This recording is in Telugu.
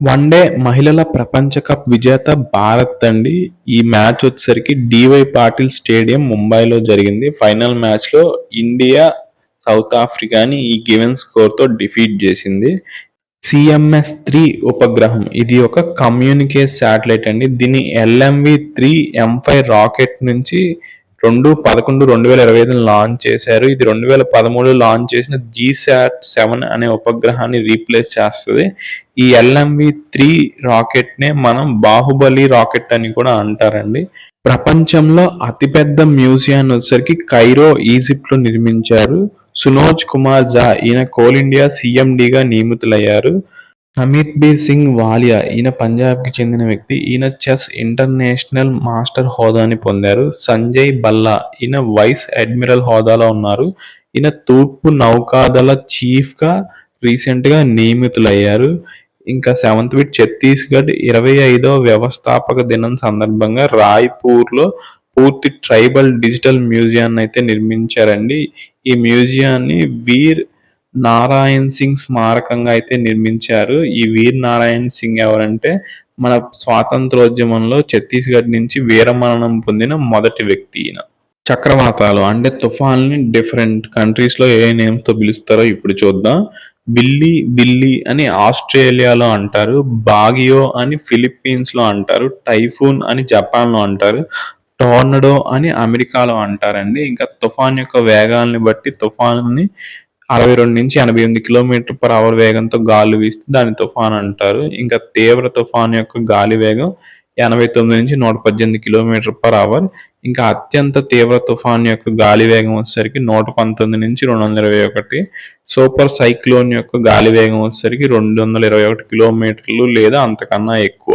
వన్‌డే మహిళల ప్రపంచ కప్ విజేత భారత్ అండి. ఈ మ్యాచ్ వచ్చేసరికి డీవై పాటిల్ స్టేడియం ముంబైలో జరిగింది. ఫైనల్ మ్యాచ్‌లో ఇండియా సౌత్ ఆఫ్రికాని ఈ గివెన్ స్కోర్‌తో డిఫీట్ చేసింది. సిఎంఎస్-3 ఉపగ్రహం ఇది ఒక కమ్యూనికేట్ శాటిలైట్ అండి. దీన్ని ఎల్ఎంవి-3 ఎం5 రాకెట్ నుంచి 2/11/2025 లాంచ్ చేశారు. ఇది 2013లో లాంచ్ చేసిన జీశాట్-7 అనే ఉపగ్రహాన్ని రీప్లేస్ చేస్తది. ఈ ఎల్ఎంవి-3 రాకెట్‌నే మనం బాహుబలి రాకెట్ అని కూడా అంటారండి. ప్రపంచంలో అతిపెద్ద మ్యూజియాన్ని వచ్చేసరికి కైరో, ఈజిప్ట్‌లో నిర్మించారు. సునోజ్ కుమార్ జా ఈయన కోల్ ఇండియా సీఎండీగా నియమితులయ్యారు. హమీద్బీర్ సింగ్ వాలియా ఈయన పంజాబ్‌కి చెందిన వ్యక్తి. ఈయన చెస్ ఇంటర్నేషనల్ మాస్టర్ హోదాని పొందారు. సంజయ్ భల్లా ఈయన వైస్ అడ్మిరల్ హోదాలో ఉన్నారు. ఈయన తూర్పు నౌకాదళ చీఫ్‌గా రీసెంట్‌గా నియమితులయ్యారు. ఇంకా సెవెంత్ బిట్ ఛత్తీస్‌గఢ్ 25వ వ్యవస్థాపక దినం సందర్భంగా రాయ్‌పూర్‌లో పూర్తి ట్రైబల్ డిజిటల్ మ్యూజియాన్ని అయితే నిర్మించారండి. ఈ మ్యూజియాన్ని వీర్ నారాయణ్ సింగ్ స్మారకంగా అయితే నిర్మించారు. ఈ వీర్ నారాయణ్ సింగ్ ఎవరంటే మన స్వాతంత్రోద్యమంలో ఛత్తీస్గఢ్ నుంచి వీరమరణం పొందిన మొదటి వ్యక్తి ఈయన. చక్రవాతాలు అంటే తుఫాన్‌ని డిఫరెంట్ కంట్రీస్‌లో ఏ నేమ్స్‌తో పిలుస్తారో ఇప్పుడు చూద్దాం. బిల్లీ అని ఆస్ట్రేలియాలో అంటారు. బాగియో అని ఫిలిప్పీన్స్‌లో అంటారు. టైఫూన్ అని జపాన్‌లో అంటారు. టోర్నడో అని అమెరికాలో అంటారండి. ఇంకా తుఫాన్ యొక్క వేగాల్ని బట్టి తుఫానుని 62-88 కిలోమీటర్/అవర్ వేగంతో గాలులు వీస్తే దాన్ని తుఫాన్ అంటారు. ఇంకా తీవ్ర తుఫాను యొక్క గాలి వేగం 89-118 కిలోమీటర్/అవర్. ఇంకా అత్యంత తీవ్ర తుఫాన్ యొక్క గాలి వేగం వచ్చేసరికి 119-221. సూపర్ సైక్లోన్ యొక్క గాలి వేగం వచ్చేసరికి 221 కిలోమీటర్లు లేదా అంతకన్నా ఎక్కువ.